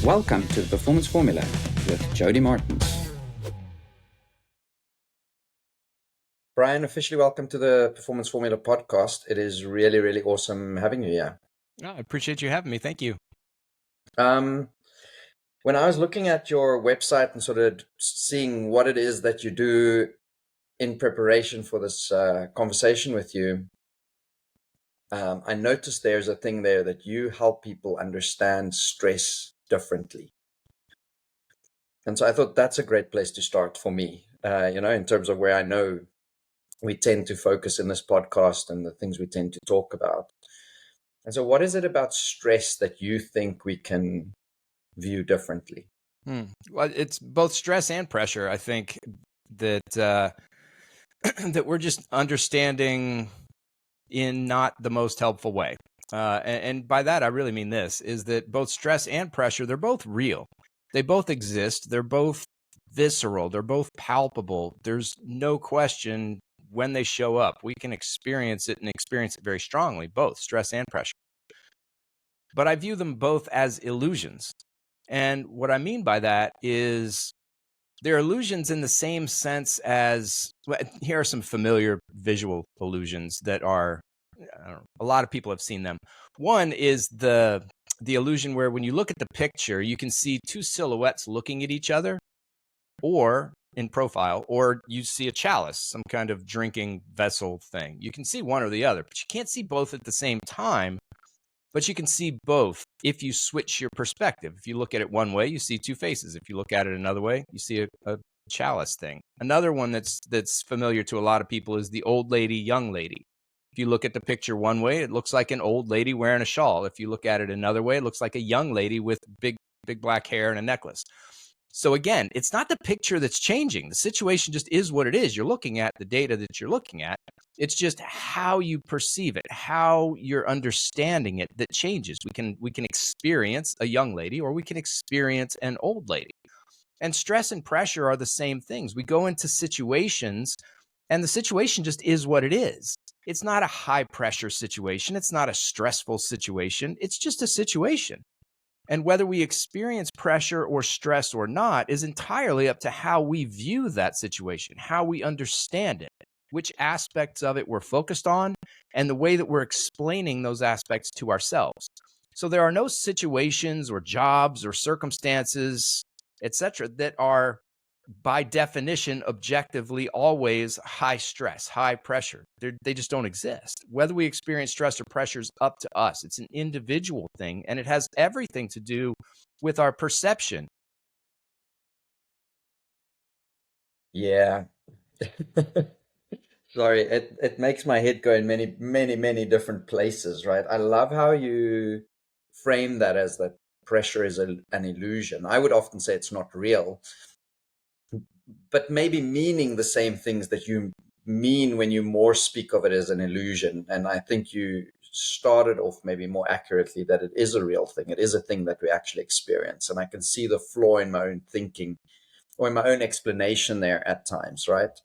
Welcome to the Performance Formula with JODY Martins. Brian, officially welcome to the Performance Formula podcast. It is really, really awesome having you here. Oh, I appreciate you having me. Thank you. When I was looking at your website and sort of seeing what it is that you do in preparation for this conversation with you, I noticed there's a thing there that you help people understand stress differently. And so I thought that's a great place to start for me, in terms of where I know we tend to focus in this podcast and the things we tend to talk about. And so what is it about stress that you think we can view differently? Well, it's both stress and pressure. I think that that we're just understanding in not the most helpful way. And by that, I really mean this, is that both stress and pressure, they're both real. They both exist. They're both visceral. They're both palpable. There's no question when they show up. We can experience it and experience it very strongly, both stress and pressure. But I view them both as illusions. And what I mean by that is they're illusions in the same sense as, well, here are some familiar visual illusions that are, a lot of people have seen them. One is the illusion where when you look at the picture, you can see two silhouettes looking at each other, or in profile, or you see a chalice, some kind of drinking vessel thing. You can see one or the other, but you can't see both at the same time. But you can see both if you switch your perspective. If you look at it one way, you see two faces. If you look at it another way, you see a chalice thing. Another one that's familiar to a lot of people is the old lady, young lady. If you look at the picture one way, it looks like an old lady wearing a shawl. If you look at it another way, it looks like a young lady with big black hair and a necklace. So again, it's not the picture that's changing. The situation just is what it is. You're looking at the data that you're looking at. It's just how you perceive it, how you're understanding it that changes. We can experience a young lady, or we can experience an old lady. And stress and pressure are the same things. We go into situations, and the situation just is what it is. It's not a high pressure situation. It's not a stressful situation. It's just a situation. And whether we experience pressure or stress or not is entirely up to how we view that situation, how we understand it, which aspects of it we're focused on, and the way that we're explaining those aspects to ourselves. So there are no situations or jobs or circumstances, etc., that are by definition objectively always high stress, high pressure. They just don't exist. Whether we experience stress or pressure is up to us. It's an individual thing, and it has everything to do with our perception. Yeah. Sorry, it makes my head go in many, many, many different places, right? I love how you frame that as that pressure is an illusion. I would often say it's not real, but maybe meaning the same things that you mean when you more speak of it as an illusion. And I think you started off maybe more accurately that it is a real thing. It is a thing that we actually experience. And I can see the flaw in my own thinking or in my own explanation there at times, right?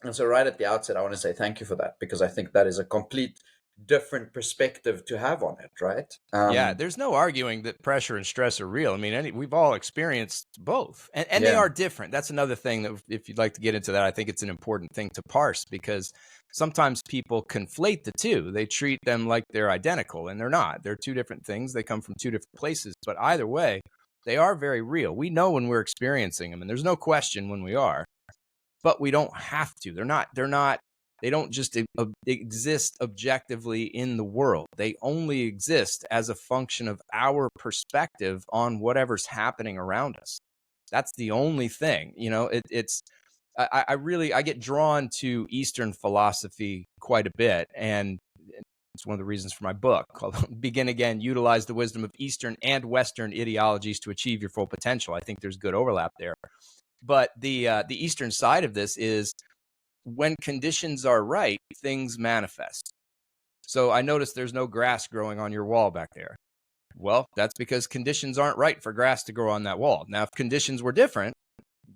And so right at the outset, I want to say thank you for that, because I think that is a complete different perspective to have on it, right? Yeah, there's no arguing that pressure and stress are real. I mean, we've all experienced both, and they are different. That's another thing that, if you'd like to get into that, I think it's an important thing to parse, because sometimes people conflate the two. They treat them like they're identical, and they're not. They're two different things. They come from two different places, but either way, they are very real. We know when we're experiencing them, and there's no question when we are, but we don't have to. They don't just exist objectively in the world. They only exist as a function of our perspective on whatever's happening around us. That's the only thing. I get drawn to Eastern philosophy quite a bit, and it's one of the reasons for my book called Begin Again, Utilize the Wisdom of Eastern and Western Ideologies to Achieve Your Full Potential. I think there's good overlap there. But the Eastern side of this is, when conditions are right, things manifest. So I noticed there's no grass growing on your wall back there. Well, that's because conditions aren't right for grass to grow on that wall. Now, if conditions were different,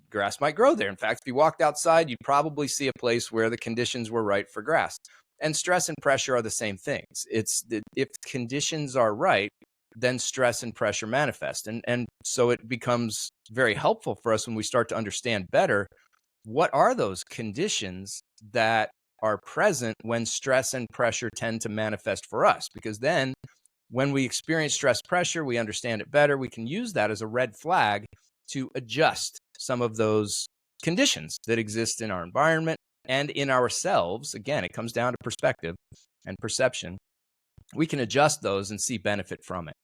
grass might grow there. In fact, if you walked outside, you'd probably see a place where the conditions were right for grass. And stress and pressure are the same things. If conditions are right, then stress and pressure manifest. And so it becomes very helpful for us when we start to understand better what are those conditions that are present when stress and pressure tend to manifest for us. Because then when we experience stress pressure, we understand it better. We can use that as a red flag to adjust some of those conditions that exist in our environment and in ourselves. Again, it comes down to perspective and perception. We can adjust those and see benefit from it.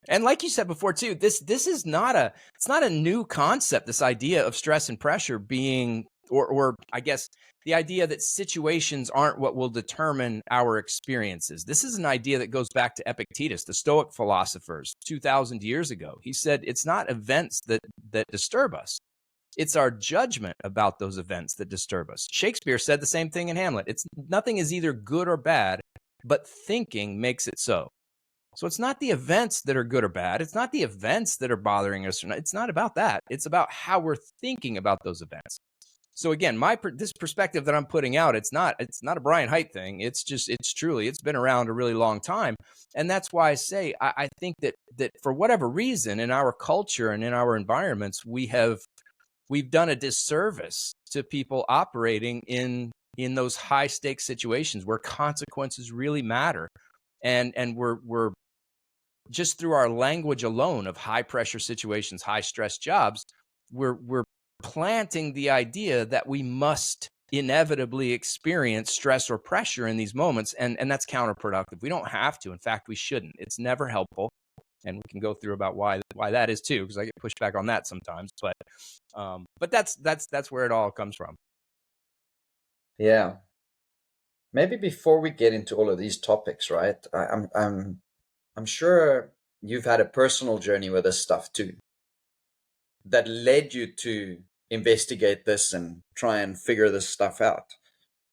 And like you said before too, this is not a new concept, this idea of stress and pressure being, or I guess the idea that situations aren't what will determine our experiences. This is an idea that goes back to Epictetus, the Stoic philosophers 2,000 years ago. He said it's not events that disturb us. It's our judgment about those events that disturb us. Shakespeare said the same thing in Hamlet. It's nothing is either good or bad, but thinking makes it so. So it's not the events that are good or bad. It's not the events that are bothering us. It's not about that. It's about how we're thinking about those events. So again, this perspective that I'm putting out, it's not a Brian Hite thing. It's been around a really long time. And that's why I say, I think that for whatever reason in our culture and in our environments, we've done a disservice to people operating in those high stakes situations where consequences really matter. And we're just through our language alone of high pressure situations, high stress jobs, we're planting the idea that we must inevitably experience stress or pressure in these moments. And that's counterproductive. We don't have to. In fact, we shouldn't. It's never helpful. And we can go through about why that is too, because I get pushed back on that sometimes. But that's where it all comes from. Yeah. Maybe before we get into all of these topics, right? I'm sure you've had a personal journey with this stuff too, that led you to investigate this and try and figure this stuff out.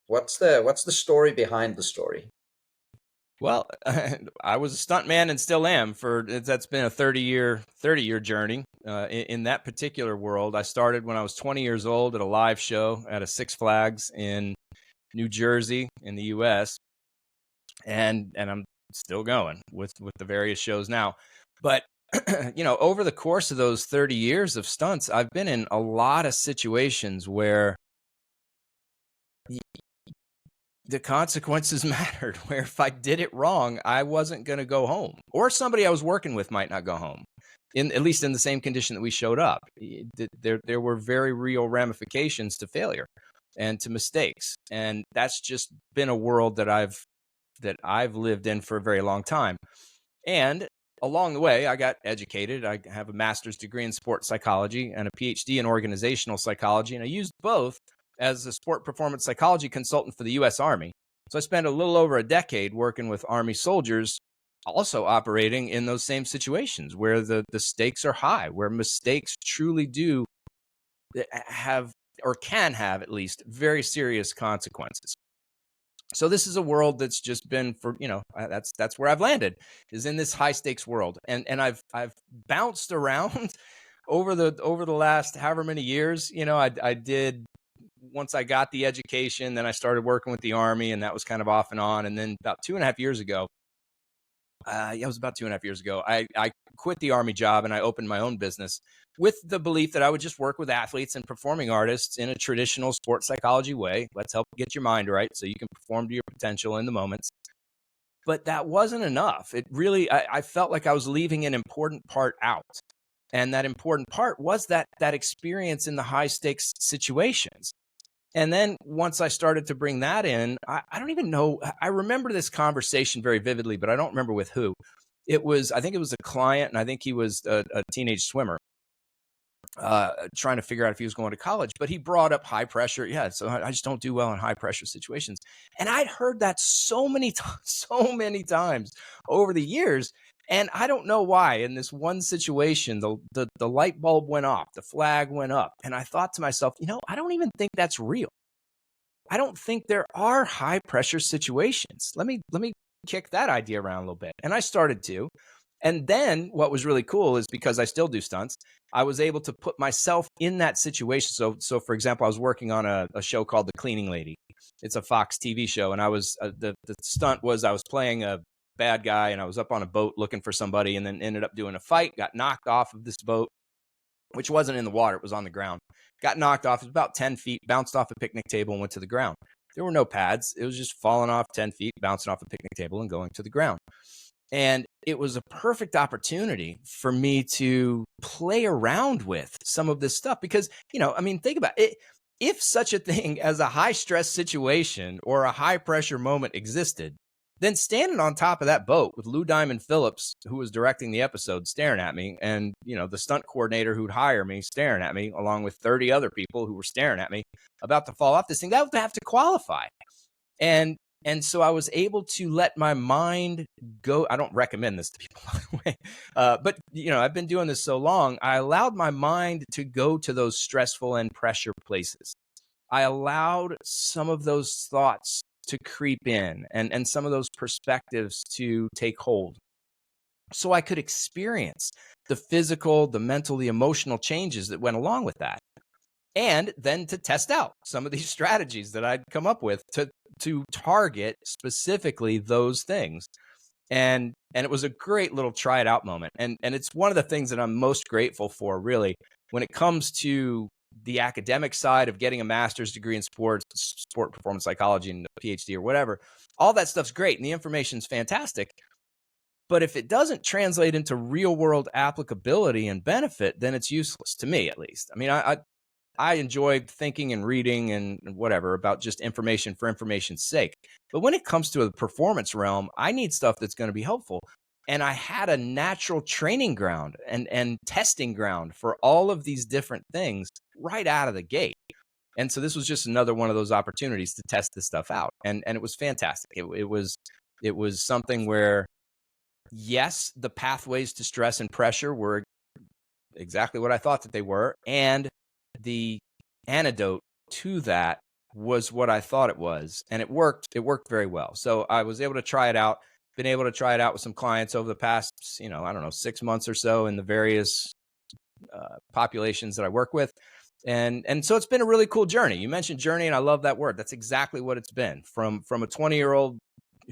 What's the story behind the story? Well, I was a stuntman and still am. That's been a 30-year journey. In that particular world, I started when I was 20 years old at a live show at a Six Flags in New Jersey in the U.S. And I'm still going with the various shows now. But over the course of those 30 years of stunts, I've been in a lot of situations where the consequences mattered, where if I did it wrong, I wasn't going to go home, or somebody I was working with might not go home, at least in the same condition that we showed up. There were very real ramifications to failure and to mistakes. And that's just been a world that I've lived in for a very long time. And along the way, I got educated. I have a master's degree in sports psychology and a Ph.D. in organizational psychology. And I used both as a sport performance psychology consultant for the U.S. Army. So I spent a little over a decade working with Army soldiers, also operating in those same situations where the stakes are high, where mistakes truly do have, or can have at least, very serious consequences. So this is a world that's just been that's where I've landed, is in this high stakes world. And I've bounced around over the last however many years. I did, once I got the education, then I started working with the Army, and that was kind of off and on. And then about 2.5 years ago, it was about 2.5 years ago, I quit the Army job and I opened my own business with the belief that I would just work with athletes and performing artists in a traditional sports psychology way. Let's help get your mind right so you can perform to your potential in the moments. But that wasn't enough. It really, I felt like I was leaving an important part out. And that important part was that experience in the high stakes situations. And then once I started to bring that in, I don't even know. I remember this conversation very vividly, but I don't remember with who. I think it was a client, and I think he was a teenage swimmer trying to figure out if he was going to college. But he brought up high pressure. Yeah, so I just don't do well in high pressure situations. And I'd heard that so many times over the years. And I don't know why, in this one situation, the light bulb went off, the flag went up. And I thought to myself, I don't even think that's real. I don't think there are high pressure situations. Let me kick that idea around a little bit. And I started to. And then what was really cool is, because I still do stunts, I was able to put myself in that situation. So for example, I was working on a show called The Cleaning Lady. It's a Fox TV show. And I was, the stunt was I was playing a bad guy, and I was up on a boat looking for somebody, and then ended up doing a fight, got knocked off of this boat, which wasn't in the water, it was on the ground. Got knocked off, it was about 10 feet, bounced off a picnic table and went to the ground. There were no pads. It was just falling off 10 feet, bouncing off a picnic table and going to the ground. And it was a perfect opportunity for me to play around with some of this stuff because, I mean, think about it. If such a thing as a high stress situation or a high pressure moment existed, then standing on top of that boat with Lou Diamond Phillips, who was directing the episode, staring at me, and, the stunt coordinator who'd hire me staring at me, along with 30 other people who were staring at me about to fall off this thing, that would have to qualify. And so I was able to let my mind go. I don't recommend this to people, by the way. But, I've been doing this so long, I allowed my mind to go to those stressful and pressure places. I allowed some of those thoughts to creep in and some of those perspectives to take hold so I could experience the physical, the mental, the emotional changes that went along with that. And then to test out some of these strategies that I'd come up with to target specifically those things. And it was a great little try it out moment. And it's one of the things that I'm most grateful for, really, when it comes to the academic side of getting a master's degree in sport performance psychology and a Ph.D. or whatever. All that stuff's great and the information's fantastic. But if it doesn't translate into real world applicability and benefit, then it's useless, to me at least. I mean, I enjoy thinking and reading and whatever about just information for information's sake. But when it comes to the performance realm, I need stuff that's going to be helpful. And I had a natural training ground and testing ground for all of these different things right out of the gate. And so this was just another one of those opportunities to test this stuff out. And it was fantastic. It was something where, yes, the pathways to stress and pressure were exactly what I thought that they were. And the antidote to that was what I thought it was. And it worked very well. So I was able to try it out, been able to try it out with some clients over the past, 6 months or so in the various populations that I work with. And so it's been a really cool journey. You mentioned journey, and I love that word. That's exactly what it's been. From a 20-year-old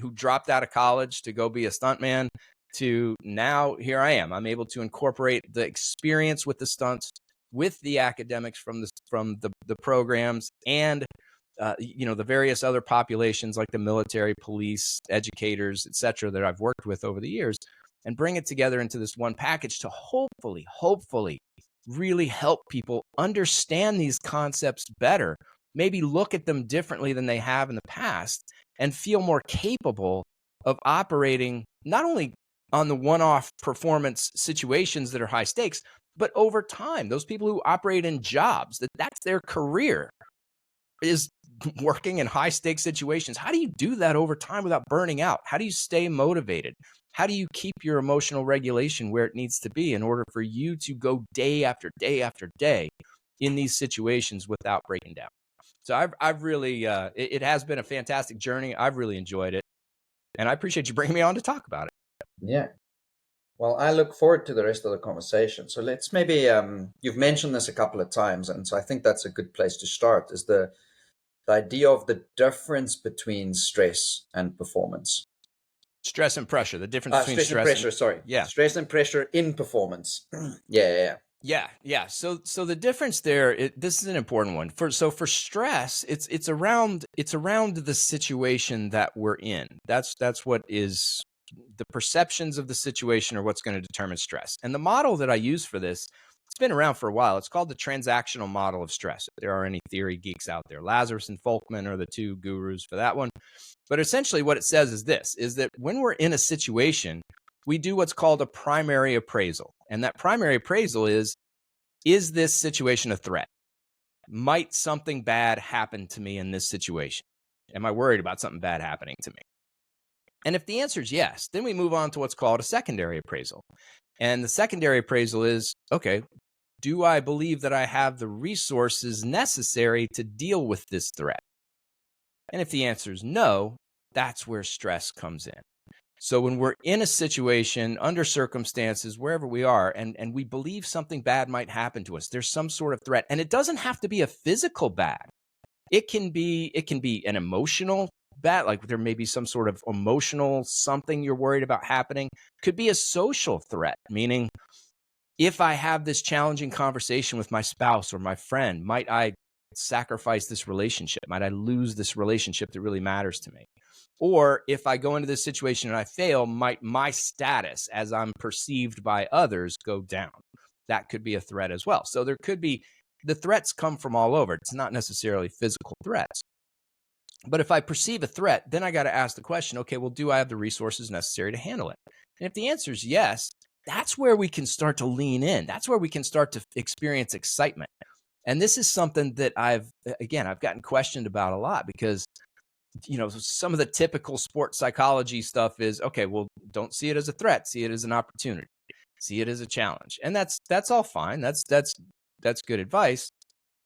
who dropped out of college to go be a stuntman to now here I am. I'm able to incorporate the experience with the stunts with the academics from the programs and the various other populations like the military, police, educators, etc. that I've worked with over the years, and bring it together into this one package to hopefully really help people understand these concepts better, maybe look at them differently than they have in the past, and feel more capable of operating not only on the one-off performance situations that are high stakes, but over time. Those people who operate in jobs, that's their career, is working in high stakes situations. How do you do that over time without burning out? How do you stay motivated? How do you keep your emotional regulation where it needs to be in order for you to go day after day after day in these situations without breaking down? So I've really, it has been a fantastic journey. I've really enjoyed it. And I appreciate you bringing me on to talk about it. Yeah. Well, I look forward to the rest of the conversation. So let's maybe, you've mentioned this a couple of times, and so I think that's a good place to start, is the idea of the difference between stress and performance. Stress and pressure, the difference between stress and pressure, sorry. Yeah. Stress and pressure in performance. Yeah. So the difference there, this is an important one. For stress, it's around the situation that we're in. That's what is the perceptions of the situation are what's going to determine stress. And the model that I use for this, it's been around for a while. It's called the transactional model of stress. If there are any theory geeks out there, Lazarus and Folkman are the two gurus for that one. But essentially what it says is this, is that when we're in a situation, we do what's called a primary appraisal. And that primary appraisal is this situation a threat? Might something bad happen to me in this situation? Am I worried about something bad happening to me? And if the answer is yes, then we move on to what's called a secondary appraisal. And the secondary appraisal is, okay, do I believe that I have the resources necessary to deal with this threat? And if the answer is no, that's where stress comes in. So when we're in a situation, under circumstances, wherever we are, and we believe something bad might happen to us, there's some sort of threat, and it doesn't have to be a physical bad. It can be an emotional bad, like there may be some sort of emotional something you're worried about happening. Could be a social threat, meaning if I have this challenging conversation with my spouse or my friend, might I sacrifice this relationship? Might I lose this relationship that really matters to me? Or if I go into this situation and I fail, might my status as I'm perceived by others go down? That could be a threat as well. So there could be, the threats come from all over. It's not necessarily physical threats. But if I perceive a threat, then I got to ask the question, okay, well, do I have the resources necessary to handle it? And if the answer is yes, that's where we can start to lean in. That's where we can start to experience excitement. And this is something that I've gotten questioned about a lot, because some of the typical sports psychology stuff is, okay, well, don't see it as a threat, see it as an opportunity, see it as a challenge. And that's all fine. That's good advice.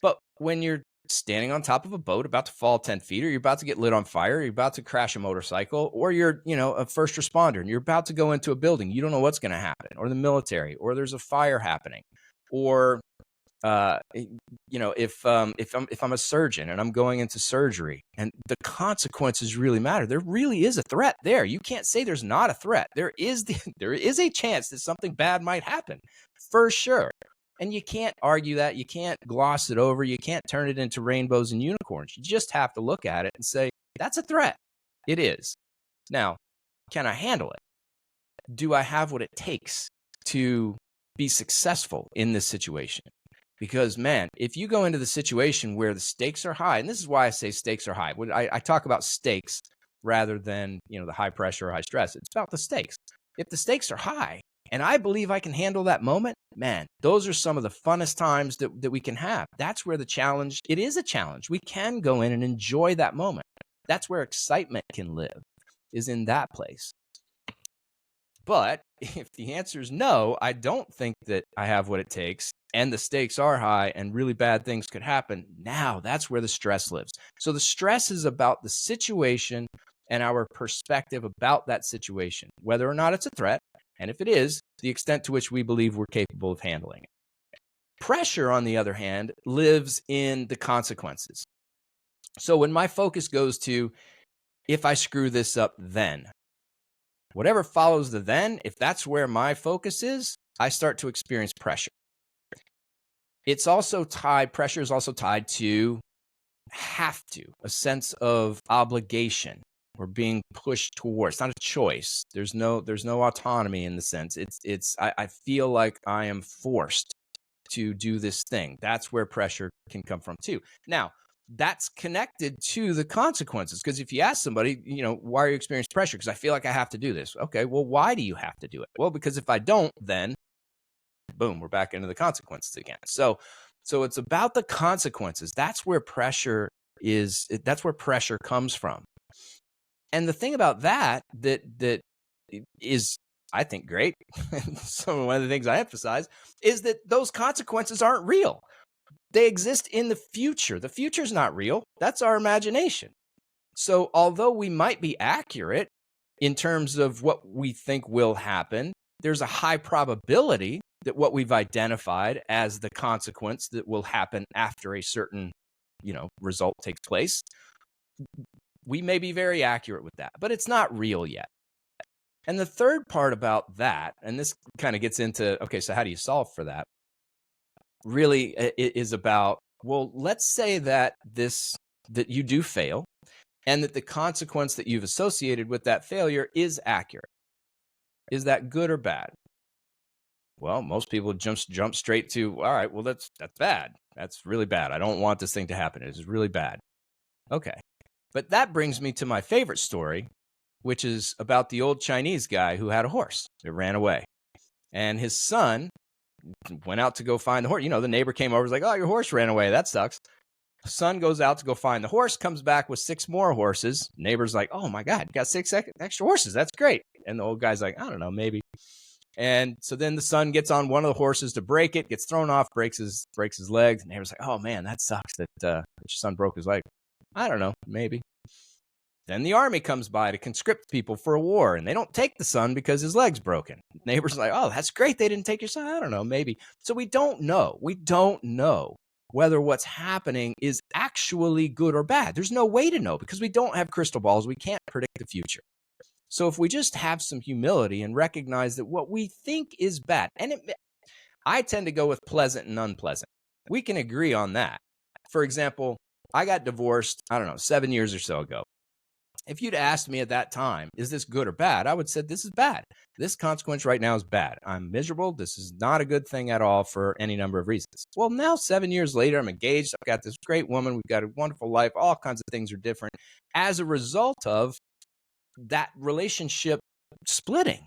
But when you're standing on top of a boat about to fall 10 feet, or you're about to get lit on fire, or you're about to crash a motorcycle, or you're, a first responder and you're about to go into a building, you don't know what's going to happen, or the military, or there's a fire happening, or if I'm a surgeon and I'm going into surgery and the consequences really matter, there really is a threat there. You can't say there's not a threat. There is a chance that something bad might happen, for sure. And you can't argue that. You can't gloss it over. You can't turn it into rainbows and unicorns. You just have to look at it and say, that's a threat. It is. Now, can I handle it? Do I have what it takes to be successful in this situation? Because, man, if you go into the situation where the stakes are high, and this is why I say stakes are high. When I talk about stakes rather than, the high pressure or high stress, it's about the stakes. If the stakes are high and I believe I can handle that moment, man, those are some of the funnest times that we can have. That's where it is a challenge. We can go in and enjoy that moment. That's where excitement can live, is in that place. But if the answer is no, I don't think that I have what it takes, and the stakes are high and really bad things could happen, now that's where the stress lives. So the stress is about the situation and our perspective about that situation, whether or not it's a threat, and if it is, the extent to which we believe we're capable of handling it. Pressure, on the other hand, lives in the consequences. So when my focus goes to, if I screw this up, then whatever follows the then, if that's where my focus is, I start to experience pressure. Pressure is also tied to a sense of obligation. We're being pushed towards. It's not a choice. There's no autonomy in the sense. I feel like I am forced to do this thing. That's where pressure can come from too. Now, that's connected to the consequences. Because if you ask somebody, why are you experiencing pressure? Because I feel like I have to do this. Okay, well, why do you have to do it? Well, because if I don't, then boom, we're back into the consequences again. So it's about the consequences. That's where pressure is. That's where pressure comes from. And the thing about that is, I think, great. One of the things I emphasize is that those consequences aren't real. They exist in the future. The future's not real. That's our imagination. So although we might be accurate in terms of what we think will happen, there's a high probability that what we've identified as the consequence that will happen after a certain, result takes place, we may be very accurate with that, but it's not real yet. And the third part about that, and this kind of gets into, okay, so how do you solve for that? Really, it is about, well, let's say that you do fail, and that the consequence that you've associated with that failure is accurate. Is that good or bad? Well, most people jump straight to, all right, well, that's bad. That's really bad. I don't want this thing to happen. It is really bad. Okay. But that brings me to my favorite story, which is about the old Chinese guy who had a horse that ran away. And his son went out to go find the horse. The neighbor came over, was like, oh, your horse ran away. That sucks. Son goes out to go find the horse, comes back with 6 more horses. Neighbor's like, oh my God, you got 6 extra horses. That's great. And the old guy's like, I don't know, maybe. And so then the son gets on one of the horses to break it, gets thrown off, breaks his legs. And the neighbor's like, oh man, that sucks that your son broke his leg. I don't know, maybe. Then the army comes by to conscript people for a war, and they don't take the son because his leg's broken. Neighbor's like, oh, that's great. They didn't take your son. I don't know, maybe. So we don't know. We don't know whether what's happening is actually good or bad. There's no way to know because we don't have crystal balls. We can't predict the future. So if we just have some humility and recognize that what we think is bad, and I tend to go with pleasant and unpleasant. We can agree on that. For example, I got divorced, I don't know, 7 years or so ago. If you'd asked me at that time, is this good or bad? I would say this is bad. This consequence right now is bad. I'm miserable. This is not a good thing at all for any number of reasons. Well, now 7 years later, I'm engaged. I've got this great woman. We've got a wonderful life. All kinds of things are different as a result of that relationship splitting.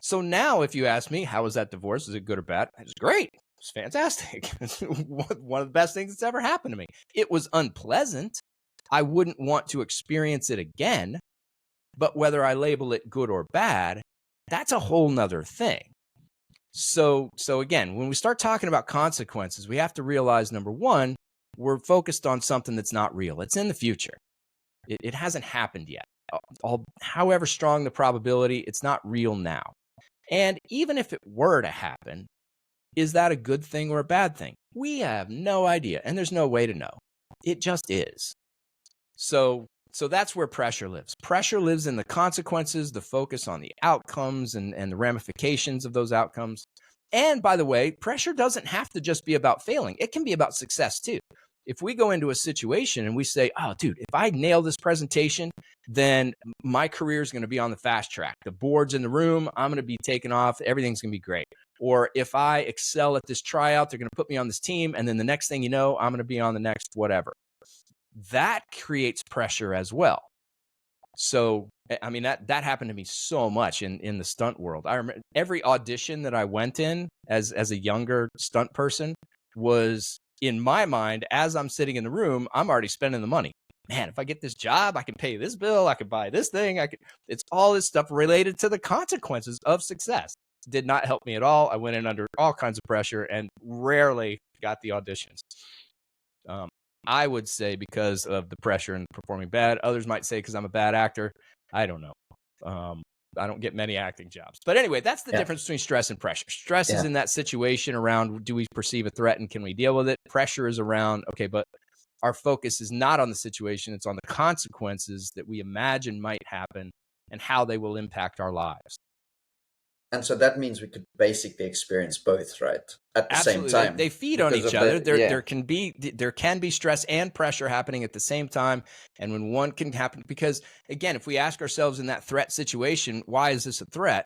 So now if you ask me, how was that divorce? Is it good or bad? It's great. It's fantastic. One of the best things that's ever happened to me. It was unpleasant. I wouldn't want to experience it again, but whether I label it good or bad, that's a whole nother thing. So again, when we start talking about consequences, we have to realize, number one, we're focused on something that's not real. It's in the future. It hasn't happened yet. However strong the probability, it's not real now. And even if it were to happen, is that a good thing or a bad thing? We have no idea, and there's no way to know. It just is. So that's where pressure lives. Pressure lives in the consequences, the focus on the outcomes and the ramifications of those outcomes. And by the way, pressure doesn't have to just be about failing. It can be about success too. If we go into a situation and we say, oh, dude, if I nail this presentation, then my career is going to be on the fast track. The board's in the room. I'm going to be taken off. Everything's going to be great. Or if I excel at this tryout, they're going to put me on this team. And then the next thing you know, I'm going to be on the next whatever. That creates pressure as well. So, I mean, that happened to me so much in the stunt world. I remember every audition that I went in as a younger stunt person was, in my mind, as I'm sitting in the room, I'm already spending the money. Man, if I get this job, I can pay this bill, I can buy this thing, it's all this stuff related to the consequences of success. Did not help me at all. I went in under all kinds of pressure and rarely got the auditions. I would say because of the pressure and performing bad. Others might say because I'm a bad actor. I don't know. I don't get many acting jobs. But anyway, that's the difference between stress and pressure. Stress is in that situation around, do we perceive a threat and can we deal with it? Pressure is around, okay, but our focus is not on the situation. It's on the consequences that we imagine might happen and how they will impact our lives. And so that means we could basically experience both, right? At the Absolutely. same time. They feed on each other. There can be stress and pressure happening at the same time. And when one can happen, because again, if we ask ourselves in that threat situation, why is this a threat?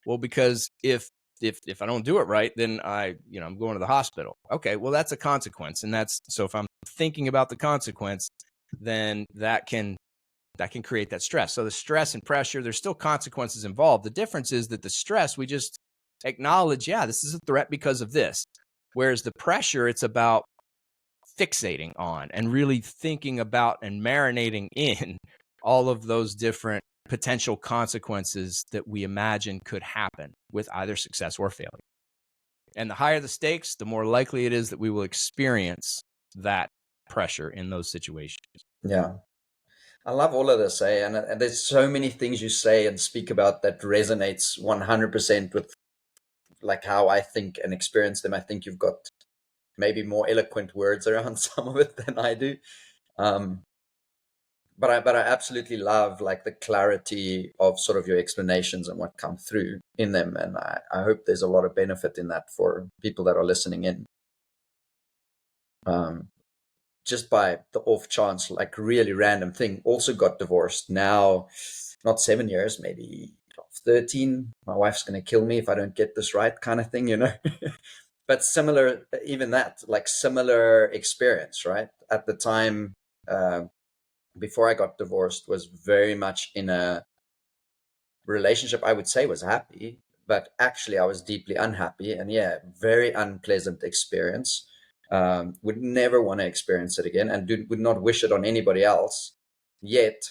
Well, because if I don't do it right, then I'm going to the hospital. Okay, well, that's a consequence. And so if I'm thinking about the consequence, then that can create that stress. So the stress and pressure, there's still consequences involved. The difference is that the stress, we just acknowledge, this is a threat because of this. Whereas the pressure, it's about fixating on and really thinking about and marinating in all of those different potential consequences that we imagine could happen with either success or failure. And the higher the stakes, the more likely it is that we will experience that pressure in those situations. Yeah. I love all of this, and there's so many things you say and speak about that resonates 100% with like how I think and experience them. I think you've got maybe more eloquent words around some of it than I do. But I absolutely love like the clarity of sort of your explanations and what come through in them. And I hope there's a lot of benefit in that for people that are listening in. Just by the off chance, like really random thing, also got divorced now, not 7 years, maybe 13. My wife's going to kill me if I don't get this right kind of thing, But similar, even that, like similar experience, right? At the time, before I got divorced, was very much in a relationship I would say was happy, but actually I was deeply unhappy, and very unpleasant experience. Would never want to experience it again, and would not wish it on anybody else. Yet,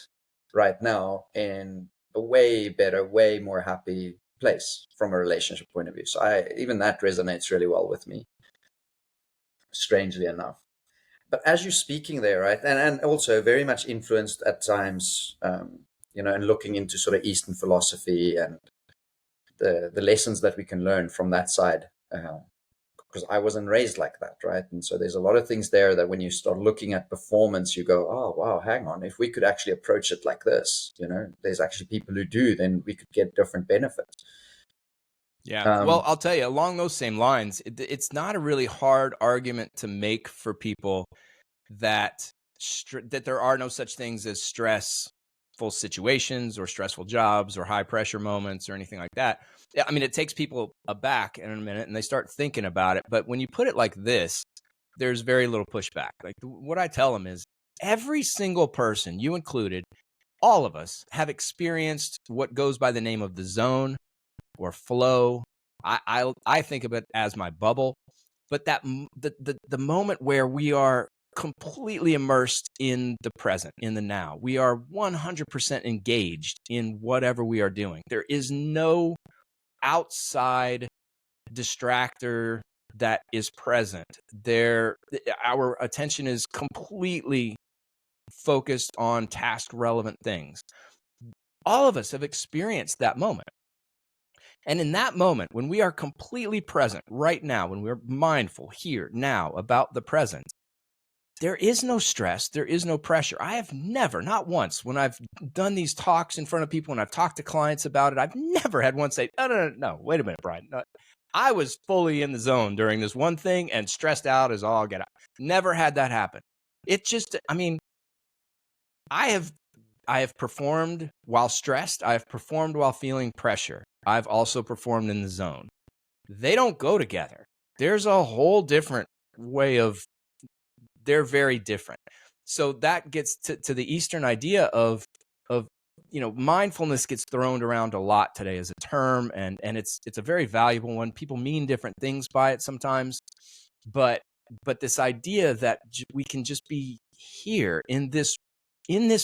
right now, in a way better, way more happy place from a relationship point of view. So even that resonates really well with me, strangely enough. But as you're speaking there, right, and also very much influenced at times, and looking into sort of Eastern philosophy and the lessons that we can learn from that side. because I wasn't raised like that, right? And so there's a lot of things there that when you start looking at performance, you go, oh, wow, hang on. If we could actually approach it like this, there's actually people who do, then we could get different benefits. Yeah. Well, I'll tell you, along those same lines, it's not a really hard argument to make for people that there are no such things as stressful situations or stressful jobs or high pressure moments or anything like that. I mean, it takes people aback in a minute and they start thinking about it. But when you put it like this, there's very little pushback. Like what I tell them is every single person, you included, all of us have experienced what goes by the name of the zone or flow. I think of it as my bubble, but that the moment where we are completely immersed in the present, in the now. We are 100% engaged in whatever we are doing. There is no outside distractor that is present. Our attention is completely focused on task relevant things. All of us have experienced that moment. And in that moment, when we are completely present right now, when we're mindful here, now, about the present, there is no stress. There is no pressure. I have never, not once, when I've done these talks in front of people and I've talked to clients about it, I've never had one say, no, wait a minute, Brian. No, I was fully in the zone during this one thing and stressed out as all get out. Never had that happen. It just, I mean, I have performed while stressed. I have performed while feeling pressure. I've also performed in the zone. They don't go together. There's a whole different way of, they're very different. So that gets to the Eastern idea of mindfulness gets thrown around a lot today as a term, and it's a very valuable one. People mean different things by it sometimes, but this idea that we can just be here in this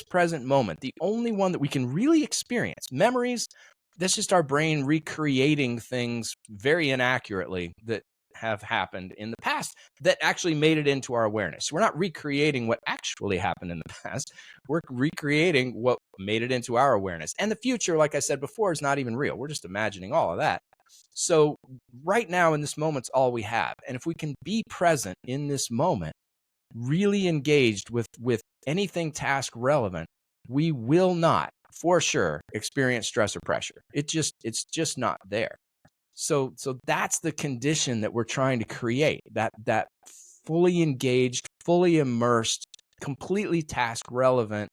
present moment, the only one that we can really experience. Memories, that's just our brain recreating things very inaccurately that have happened in the past that actually made it into our awareness. We're not recreating what actually happened in the past. We're recreating what made it into our awareness. And the future, like I said before, is not even real. We're just imagining all of that. So right now in this moment's all we have. And if we can be present in this moment, really engaged with anything task relevant, we will not, for sure, experience stress or pressure. It's just not there. So that's the condition that we're trying to create, that fully engaged, fully immersed, completely task relevant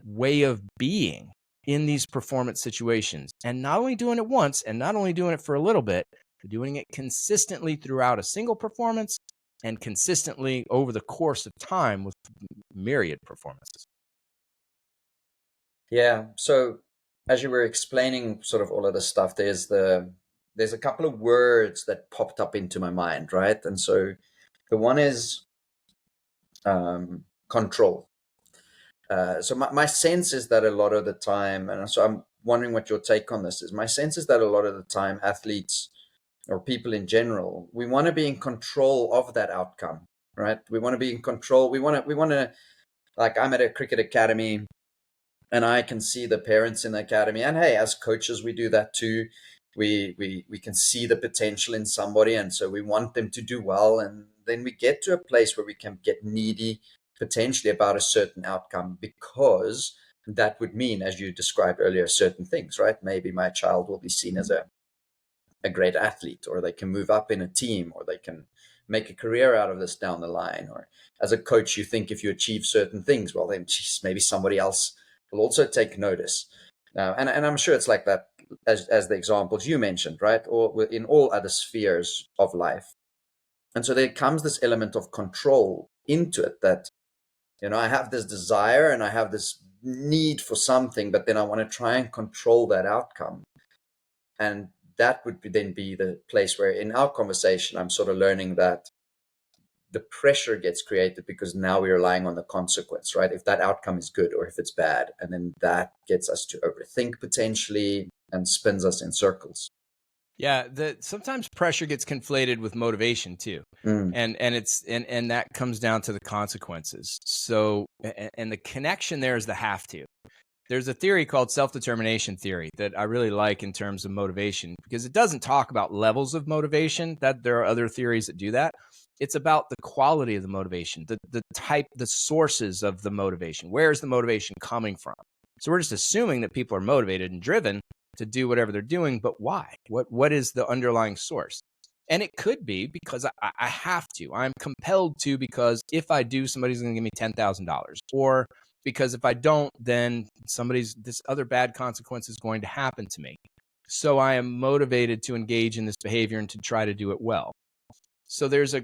way of being in these performance situations. And not only doing it once and not only doing it for a little bit, but doing it consistently throughout a single performance and consistently over the course of time with myriad performances. Yeah. So as you were explaining sort of all of this stuff, there's a couple of words that popped up into my mind, right? And so the one is control. So my sense is that a lot of the time, and so I'm wondering what your take on this is, my sense is that a lot of the time athletes or people in general, we want to be in control of that outcome, right? We want to be in control. We want to, like I'm at a cricket academy and I can see the parents in the academy, and hey, as coaches, we do that too. We can see the potential in somebody, and so we want them to do well. And then we get to a place where we can get needy potentially about a certain outcome, because that would mean, as you described earlier, certain things, right? Maybe my child will be seen as a great athlete, or they can move up in a team, or they can make a career out of this down the line. Or as a coach, you think if you achieve certain things, well, then geez, maybe somebody else will also take notice. And I'm sure it's like that as the examples you mentioned, right? Or in all other spheres of life. And so there comes this element of control into it, that, I have this desire and I have this need for something, but then I want to try and control that outcome. And that would then be the place where in our conversation, I'm sort of learning that the pressure gets created because now we're relying on the consequence, right? If that outcome is good or if it's bad. And then that gets us to overthink potentially and spins us in circles. Yeah, sometimes pressure gets conflated with motivation too. And that comes down to the consequences. So, and the connection there is the have to. There's a theory called self-determination theory that I really like in terms of motivation, because it doesn't talk about levels of motivation. That there are other theories that do that. It's about the quality of the motivation, the type, the sources of the motivation. Where is the motivation coming from? So we're just assuming that people are motivated and driven to do whatever they're doing, but why? What is the underlying source? And it could be because I have to. I'm compelled to, because if I do, somebody's going to give me $10,000, or because if I don't, then this other bad consequence is going to happen to me. So I am motivated to engage in this behavior and to try to do it well. So there's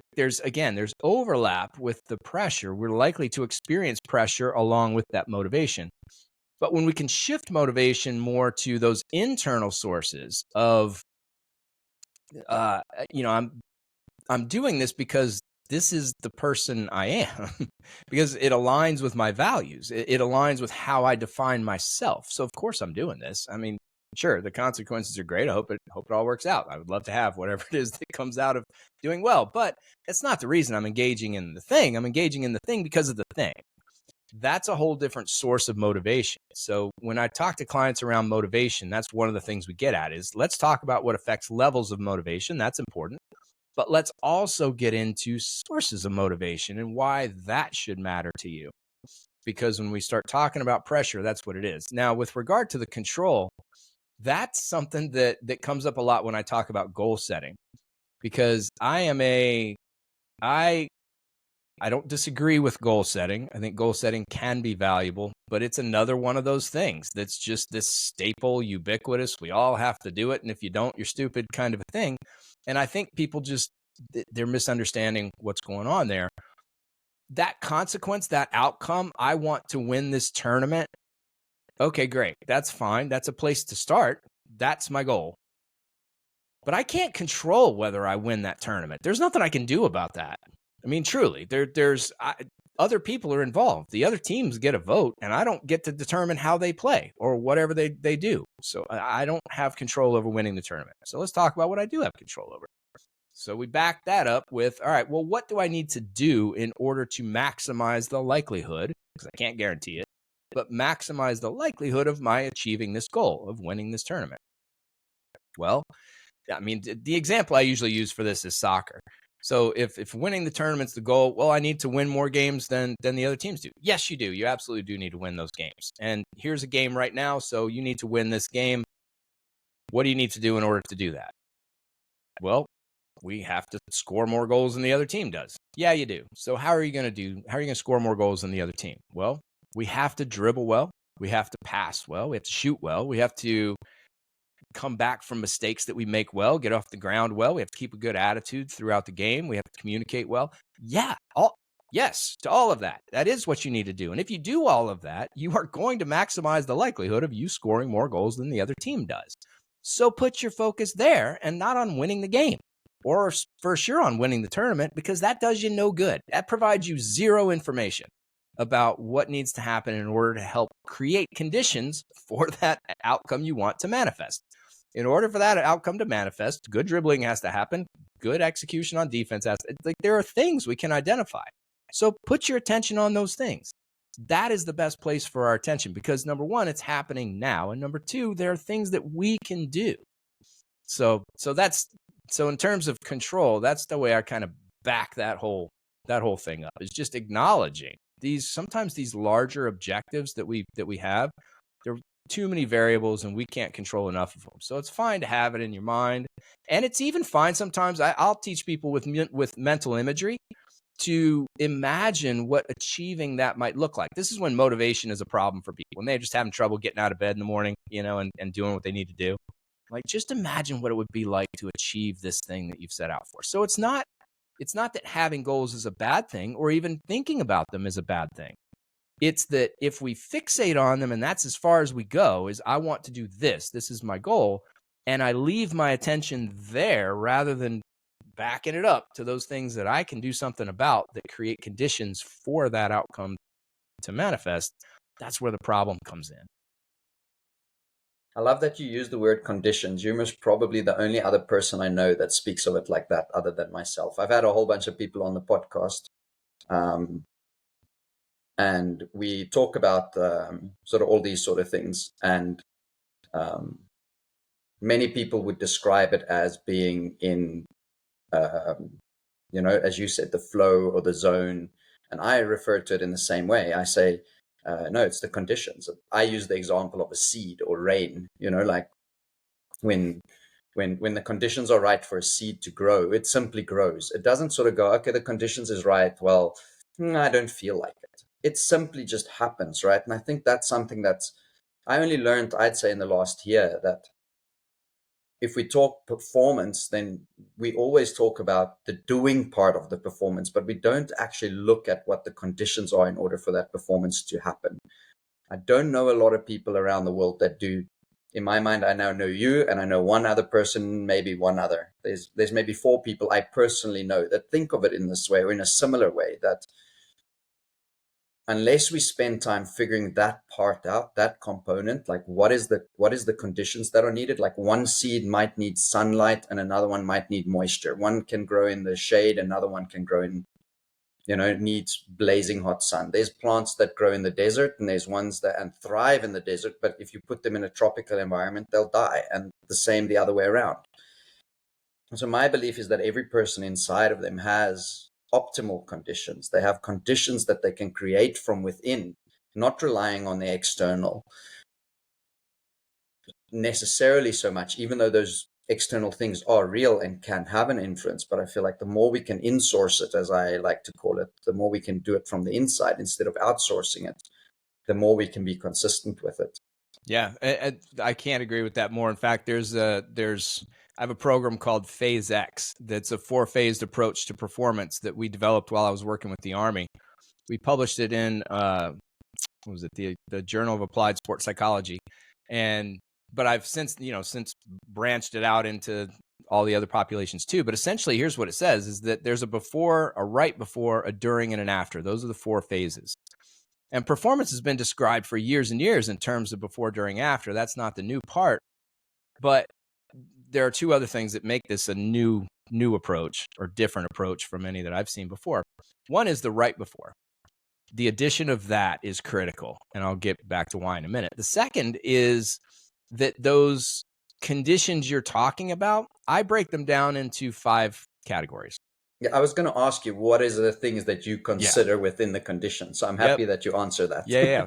overlap with the pressure. We're likely to experience pressure along with that motivation. But when we can shift motivation more to those internal sources of, I'm doing this because this is the person I am, because it aligns with my values. It aligns with how I define myself. So of course I'm doing this. I mean, sure, the consequences are great. I hope it all works out. I would love to have whatever it is that comes out of doing well, but it's not the reason I'm engaging in the thing. I'm engaging in the thing because of the thing. That's a whole different source of motivation. So when I talk to clients around motivation, that's one of the things we get at is, let's talk about what affects levels of motivation. That's important. But let's also get into sources of motivation and why that should matter to you. Because when we start talking about pressure, that's what it is. Now, with regard to the control, that's something that comes up a lot when I talk about goal setting. Because I don't disagree with goal setting. I think goal setting can be valuable, but it's another one of those things that's just this staple, ubiquitous, we all have to do it, and if you don't, you're stupid kind of a thing. And I think people they're misunderstanding what's going on there. That consequence, that outcome, I want to win this tournament. Okay, great. That's fine. That's a place to start. That's my goal. But I can't control whether I win that tournament. There's nothing I can do about that. I mean, truly, other people are involved. The other teams get a vote, and I don't get to determine how they play or whatever they do. So I don't have control over winning the tournament. So let's talk about what I do have control over. So we back that up with, all right, well, what do I need to do in order to maximize the likelihood, because I can't guarantee it, but maximize the likelihood of my achieving this goal of winning this tournament? Well, I mean, the example I usually use for this is soccer. So if winning the tournament's the goal, well, I need to win more games than the other teams do. Yes, you do. You absolutely do need to win those games. And here's a game right now, so you need to win this game. What do you need to do in order to do that? Well, we have to score more goals than the other team does. Yeah, you do. So how are you going to score more goals than the other team? Well, we have to dribble well. We have to pass well. We have to shoot well. We have to come back from mistakes that we make well, get off the ground well. We have to keep a good attitude throughout the game. We have to communicate well. Yeah, yes, to all of that. That is what you need to do. And if you do all of that, you are going to maximize the likelihood of you scoring more goals than the other team does. So put your focus there and not on winning the game, or for sure on winning the tournament, because that does you no good. That provides you zero information about what needs to happen in order to help create conditions for that outcome you want to manifest. In order for that outcome to manifest, good dribbling has to happen. Good execution on defense has to, there are things we can identify. So put your attention on those things. That is the best place for our attention, because number one, it's happening now. And number two, there are things that we can do. So in terms of control, that's the way I kind of back that whole thing up, is just acknowledging sometimes these larger objectives that we have. There are too many variables and we can't control enough of them. So it's fine to have it in your mind. And it's even fine sometimes. I'll teach people with mental imagery to imagine what achieving that might look like. This is when motivation is a problem for people, when they're just having trouble getting out of bed in the morning, and doing what they need to do. Like, just imagine what it would be like to achieve this thing that you've set out for. So it's not that having goals is a bad thing, or even thinking about them is a bad thing. It's that if we fixate on them and that's as far as we go, is I want to do this is my goal, and I leave my attention there rather than backing it up to those things that I can do something about that create conditions for that outcome to manifest, that's where the problem comes in. I love that you use the word conditions. You're most probably the only other person I know that speaks of it like that, other than myself. I've had a whole bunch of people on the podcast and we talk about sort of all these sort of things. And many people would describe it as being in, as you said, the flow or the zone. And I refer to it in the same way. I say, no, it's the conditions. I use the example of a seed or rain, like when the conditions are right for a seed to grow, it simply grows. It doesn't sort of go, okay, the conditions is right. Well, I don't feel like it. It simply just happens, right? And I think that's something I only learned, I'd say, in the last year, that if we talk performance, then we always talk about the doing part of the performance, but we don't actually look at what the conditions are in order for that performance to happen. I don't know a lot of people around the world that do. In my mind, I now know you, and I know one other person, maybe one other. There's maybe 4 people I personally know that think of it in this way or in a similar way, that unless we spend time figuring that part out, that component, like what is the conditions that are needed? Like one seed might need sunlight and another one might need moisture. One can grow in the shade, another one can grow in, it needs blazing hot sun. There's plants that grow in the desert, and there's ones that thrive in the desert, but if you put them in a tropical environment, they'll die. And the same the other way around. So my belief is that every person inside of them has optimal conditions. They have conditions that they can create from within, not relying on the external necessarily so much, even though those external things are real and can have an influence. But I feel like the more we can insource it, as I like to call it, the more we can do it from the inside instead of outsourcing it, the more we can be consistent with it. Yeah, I can't agree with that more. In fact, I have a program called PhaseX that's a 4-phased approach to performance that we developed while I was working with the Army. We published it in what was it, the Journal of Applied Sports Psychology, but I've since branched it out into all the other populations too. But essentially, here's what it says: is that there's a before, a right before, a during, and an after. Those are the 4 phases. And performance has been described for years and years in terms of before, during, after. That's not the new part. But there are 2 other things that make this a new approach or different approach from any that I've seen before. One is the right before. The addition of that is critical, and I'll get back to why in a minute. The second is that those conditions you're talking about, I break them down into 5 categories. Yeah, I was going to ask you, what is the things that you consider within the condition? So I'm happy that you answer that. Yeah.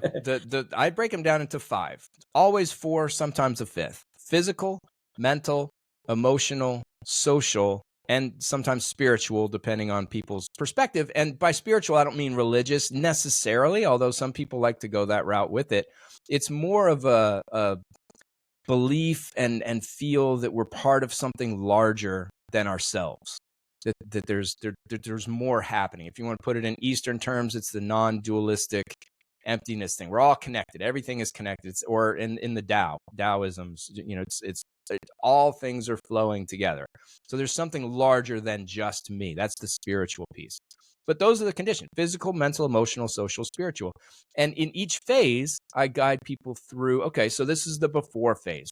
I break them down into 5. Always 4, sometimes a 5th. Physical, mental, emotional, social, and sometimes spiritual, depending on people's perspective. And by spiritual, I don't mean religious necessarily, although some people like to go that route with it. It's more of a belief and feel that we're part of something larger than ourselves. That there's more happening. If you want to put it in Eastern terms, it's the non-dualistic emptiness thing. We're all connected. Everything is connected. Or in the Taoisms, it's all things are flowing together. So there's something larger than just me. That's the spiritual piece. But those are the conditions: physical, mental, emotional, social, spiritual. And in each phase, I guide people through, okay, so this is the before phase.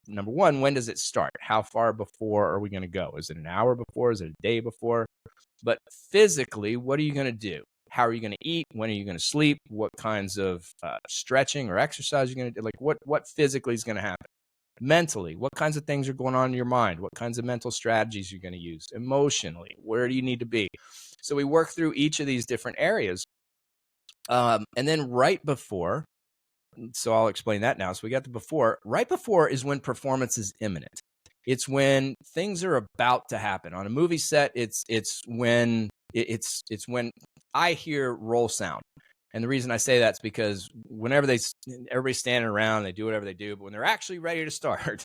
Number 1, when does it start? How far before are we going to go? Is it an hour before? Is it a day before? But physically, what are you going to do? How are you going to eat? When are you going to sleep? What kinds of stretching or exercise are you going to do? Like what physically is going to happen? Mentally, what kinds of things are going on in your mind? What kinds of mental strategies you're going to use? Emotionally, where do you need to be? So we work through each of these different areas. And then right before, so I'll explain that now. So we got the before. Right before is when performance is imminent. It's when things are about to happen. On a movie set, it's when I hear roll sound. And the reason I say that's because whenever everybody's standing around, they do whatever they do, but when they're actually ready to start,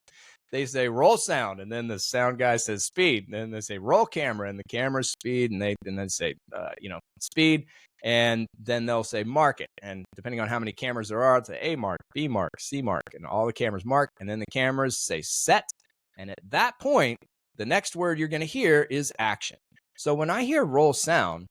they say roll sound, and then the sound guy says speed, and then they say roll camera, and the camera's speed, and then say speed, and then they'll say mark it, and depending on how many cameras there are, it's A mark, B mark, C mark, and all the cameras mark, and then the cameras say set, and at that point, the next word you're going to hear is action. So when I hear roll sound,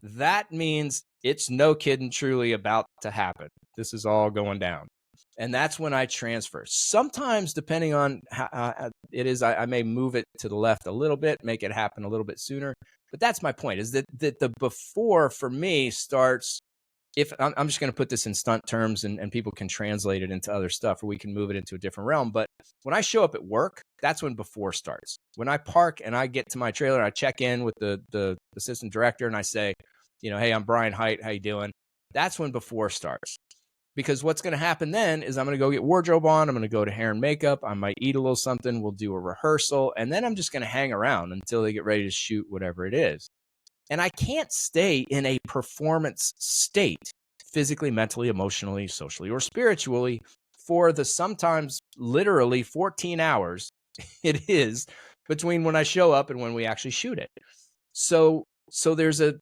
that means it's no kidding truly about to happen. This is all going down. And that's when I transfer. Sometimes, depending on how it is, I may move it to the left a little bit, make it happen a little bit sooner. But that's my point, is that the before for me starts if I'm just going to put this in stunt terms and people can translate it into other stuff, or we can move it into a different realm. But when I show up at work, that's when before starts. When I park and I get to my trailer, I check in with the assistant director and I say, hey, I'm Brian Hite. How you doing? That's when before starts. Because what's going to happen then is I'm going to go get wardrobe on. I'm going to go to hair and makeup. I might eat a little something. We'll do a rehearsal. And then I'm just going to hang around until they get ready to shoot whatever it is. And I can't stay in a performance state physically, mentally, emotionally, socially, or spiritually for the sometimes literally 14 hours it is between when I show up and when we actually shoot it. So there's a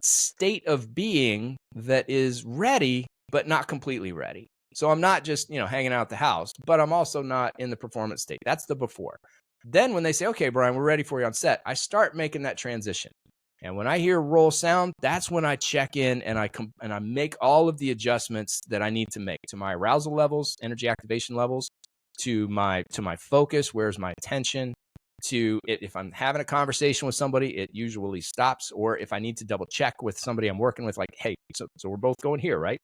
state of being that is ready, but not completely ready. So I'm not just, hanging out at the house, but I'm also not in the performance state. That's the before. Then when they say, okay, Brian, we're ready for you on set, I start making that transition. And when I hear roll sound, that's when I check in and I make all of the adjustments that I need to make to my arousal levels, energy activation levels, to my focus, where's my attention, to it. If I'm having a conversation with somebody, it usually stops. Or if I need to double check with somebody I'm working with, like, hey, so we're both going here, right?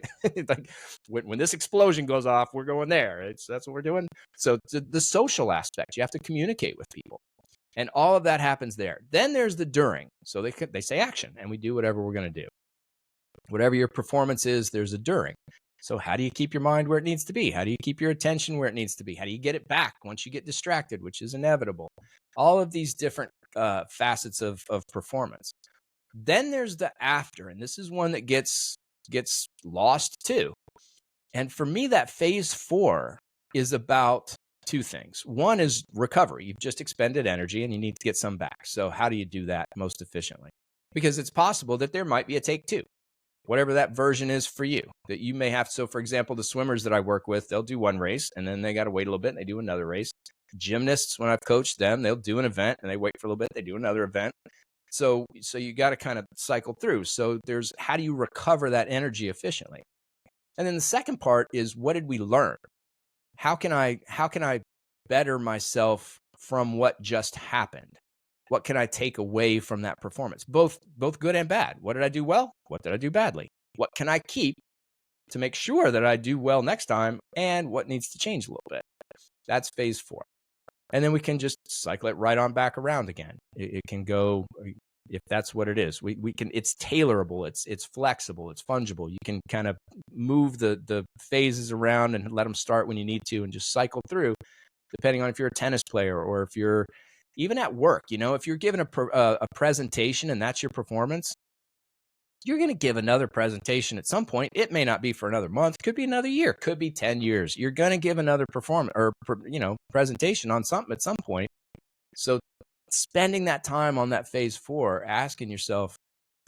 Like when this explosion goes off, we're going there. That's what we're doing. So the social aspect, you have to communicate with people. And all of that happens there. Then there's the during. So they say action, and we do whatever we're going to do. Whatever your performance is, there's a during. So how do you keep your mind where it needs to be? How do you keep your attention where it needs to be? How do you get it back once you get distracted, which is inevitable? All of these different facets of performance. Then there's the after, and this is one that gets lost too. And for me, that phase 4 is about two things. One is recovery. You've just expended energy and you need to get some back. So how do you do that most efficiently? Because it's possible that there might be a take 2, whatever that version is for you, that you may have. So for example, the swimmers that I work with, they'll do one race and then they got to wait a little bit and they do another race. Gymnasts, when I've coached them, they'll do an event and they wait for a little bit, they do another event. So you got to kind of cycle through. So there's, how do you recover that energy efficiently? And then the second part is, what did we learn? How can I better myself from what just happened? What can I take away from that performance? Both good and bad. What did I do well? What did I do badly? What can I keep to make sure that I do well next time? And what needs to change a little bit? That's phase 4. And then we can just cycle it right on back around again. It can go, if that's what it is. We can, it's tailorable, it's flexible, it's fungible. You can kind of move the phases around and let them start when you need to and just cycle through, depending on if you're a tennis player or if you're even at work. If you're given a presentation and that's your performance, you're going to give another presentation at some point. It may not be for another month, could be another year, could be 10 years. You're going to give another performance or presentation on something at some point. So spending that time on that phase 4, asking yourself,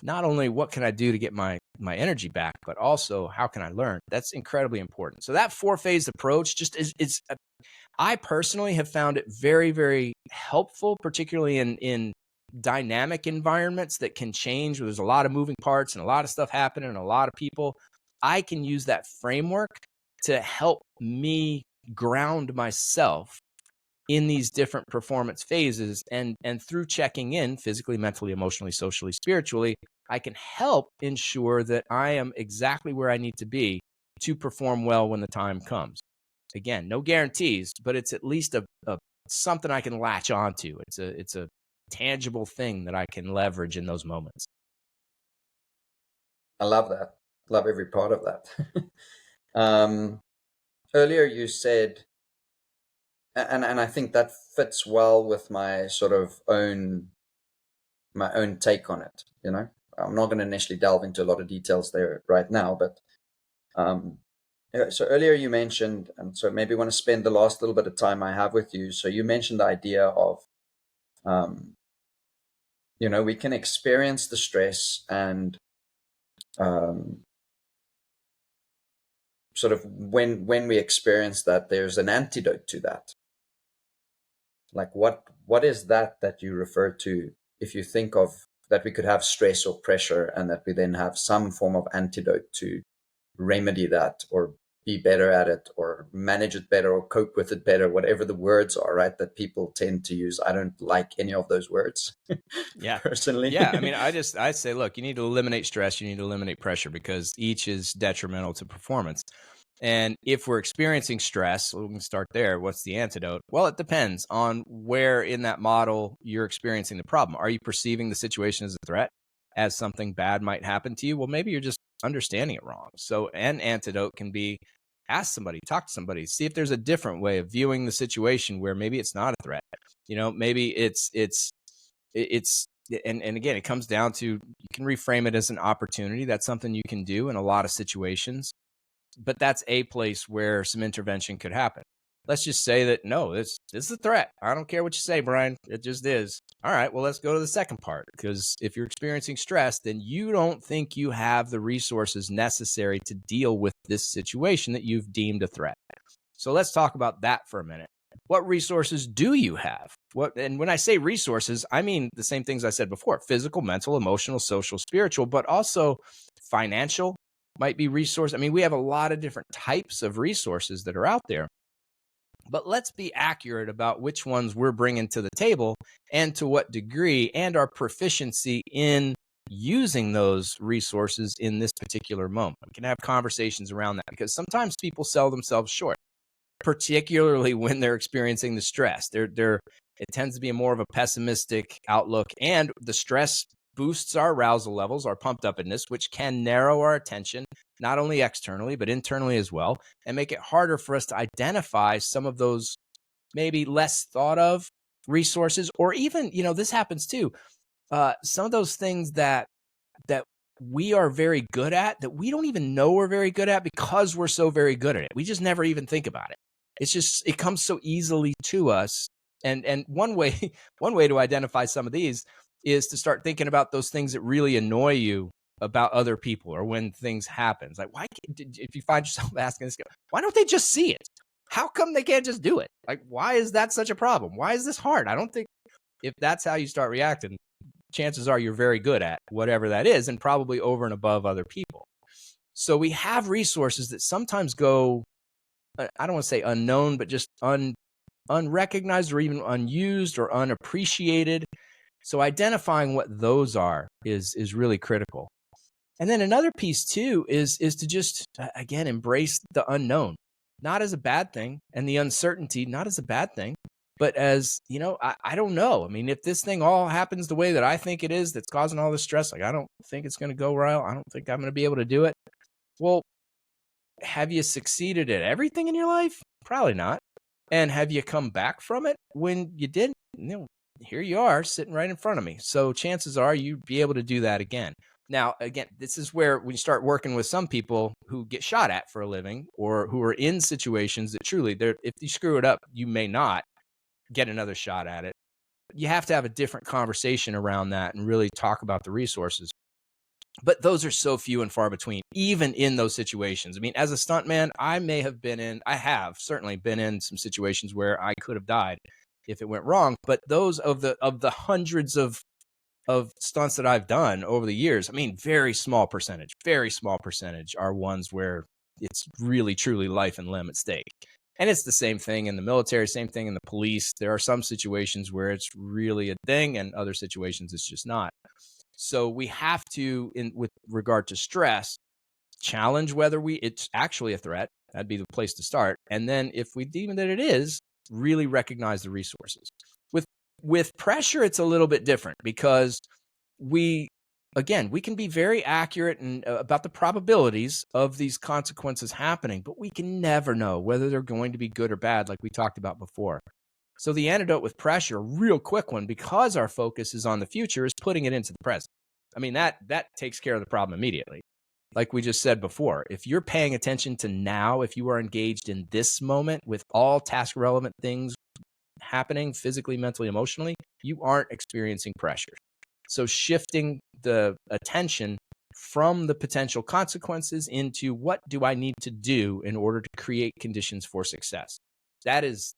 not only what can I do to get my energy back, but also how can I learn? That's incredibly important. So that 4-phase approach just is I personally have found it very, very helpful, particularly in dynamic environments that can change, where there's a lot of moving parts and a lot of stuff happening and a lot of people. I can use that framework to help me ground myself in these different performance phases, and through checking in physically, mentally, emotionally, socially, spiritually, I can help ensure that I am exactly where I need to be to perform well when the time comes. Again, no guarantees, but it's at least a something I can latch onto. It's a tangible thing that I can leverage in those moments. I love that. Love every part of that. Earlier you said, and I think that fits well with my sort of my own take on it. I'm not going to initially delve into a lot of details there right now, but so earlier you mentioned, and so maybe want to spend the last little bit of time I have with you. So you mentioned the idea of, we can experience the stress and sort of when we experience that, there's an antidote to that. Like what is that you refer to if you think of that we could have stress or pressure and that we then have some form of antidote to remedy that or be better at it or manage it better or cope with it better, whatever the words are, right, that people tend to use. I don't like any of those words Yeah. personally. Yeah. I mean, I say, look, you need to eliminate stress. You need to eliminate pressure because each is detrimental to performance. And if we're experiencing stress, we can start there. What's the antidote? Well, it depends on where in that model you're experiencing the problem. Are you perceiving the situation as a threat, as something bad might happen to you? Well, maybe you're just understanding it wrong. So an antidote can be ask somebody, talk to somebody, see if there's a different way of viewing the situation where maybe it's not a threat. Maybe it's and again, it comes down to, you can reframe it as an opportunity. That's something you can do in a lot of situations, but that's a place where some intervention could happen. Let's just say that, no, this is a threat. I don't care what you say, Brian. It just is. All right, well, let's go to the second part, because if you're experiencing stress, then you don't think you have the resources necessary to deal with this situation that you've deemed a threat. So let's talk about that for a minute. What resources do you have? And when I say resources, I mean the same things I said before: physical, mental, emotional, social, spiritual, but also financial might be resource. I mean, we have a lot of different types of resources that are out there, but let's be accurate about which ones we're bringing to the table and to what degree, and our proficiency in using those resources in this particular moment. We can have conversations around that, because sometimes people sell themselves short, particularly when they're experiencing the stress. It tends to be more of a pessimistic outlook, and the stress boosts our arousal levels, our pumped upness, which can narrow our attention, not only externally, but internally as well, and make it harder for us to identify some of those maybe less thought of resources, or even, this happens too. Some of those things that we are very good at, that we don't even know we're very good at because we're so very good at it. We just never even think about it. It comes so easily to us. And one way to identify some of these is to start thinking about those things that really annoy you about other people, or when things happen. It's like, if you find yourself asking this, why don't they just see it? How come they can't just do it? Like, why is that such a problem? Why is this hard? I don't think, if that's how you start reacting, chances are you're very good at whatever that is, and probably over and above other people. So we have resources that sometimes go, I don't want to say unknown, but just unrecognized, or even unused or unappreciated. So identifying what those are is really critical. And then another piece too is to just, again, embrace the unknown, not as a bad thing, and the uncertainty not as a bad thing, but as, I don't know. I mean, if this thing all happens the way that I think it is, that's causing all this stress, like, I don't think it's going to go well. I don't think I'm going to be able to do it. Well, have you succeeded at everything in your life? Probably not. And have you come back from it when you didn't? Here you are sitting right in front of me. So chances are you'd be able to do that again. Now, again, this is where we start working with some people who get shot at for a living, or who are in situations that truly, if you screw it up, you may not get another shot at it. You have to have a different conversation around that and really talk about the resources. But those are so few and far between, even in those situations. I mean, as a stuntman, I have certainly been in some situations where I could have died if it went wrong. But those of the hundreds of stunts that I've done over the years, I mean, very small percentage are ones where it's really, truly life and limb at stake. And it's the same thing in the military, same thing in the police. There are some situations where it's really a thing, and other situations it's just not. So we have to, with regard to stress, challenge whether it's actually a threat. That'd be the place to start. And then if we deem that it is, really recognize the resources. With pressure, it's a little bit different, because we can be very accurate about the probabilities of these consequences happening, but we can never know whether they're going to be good or bad, like we talked about before. So the antidote with pressure, a real quick one, because our focus is on the future, is putting it into the present. I mean, that takes care of the problem immediately. Like we just said before, if you're paying attention to now, if you are engaged in this moment with all task relevant things happening physically, mentally, emotionally, you aren't experiencing pressure. So shifting the attention from the potential consequences into what do I need to do in order to create conditions for success. That is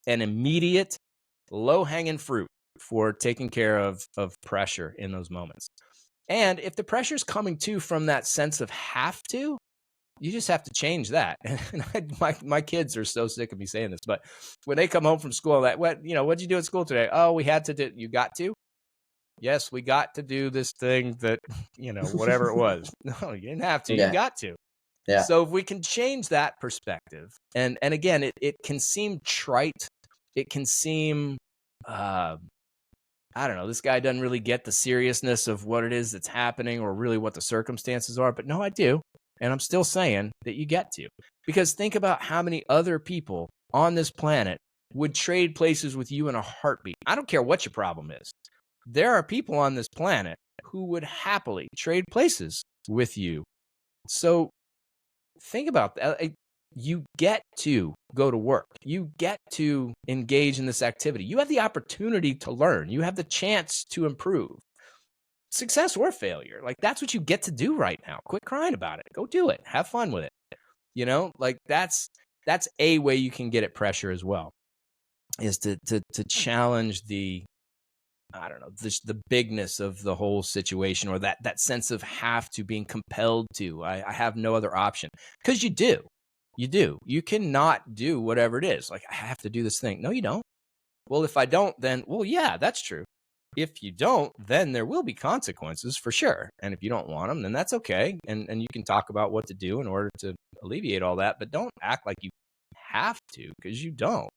an immediate, low-hanging fruit for taking care of pressure in those moments. And if the pressure is coming from that sense of have to, You just have to change that. And my kids are so sick of me saying this, but when they come home from school, what'd you do at school today? Oh, we had to do. You got to. Yes, we got to do this thing that, whatever it was. No, you didn't have to. You Yeah. got to. Yeah. So if we can change that perspective, and again, it can seem trite. It can seem, I don't know, this guy doesn't really get the seriousness of what it is that's happening or really what the circumstances are. But no, I do. And I'm still saying that you get to. Because think about how many other people on this planet would trade places with you in a heartbeat. I don't care what your problem is. There are people on this planet who would happily trade places with you. So think about that. You get to go to work. You get to engage in this activity. You have the opportunity to learn. You have the chance to improve. Success or failure. Like, that's what you get to do right now. Quit crying about it. Go do it. Have fun with it. Like that's a way you can get at pressure as well, is to challenge the, I don't know, the bigness of the whole situation, or that sense of have to, being compelled to. I have no other option. Because you do. You cannot do whatever it is. Like, I have to do this thing. No, you don't. Well, if I don't, then, well, yeah, that's true. If you don't, then there will be consequences for sure. And if you don't want them, then that's okay. And you can talk about what to do in order to alleviate all that. But don't act like you have to, because you don't.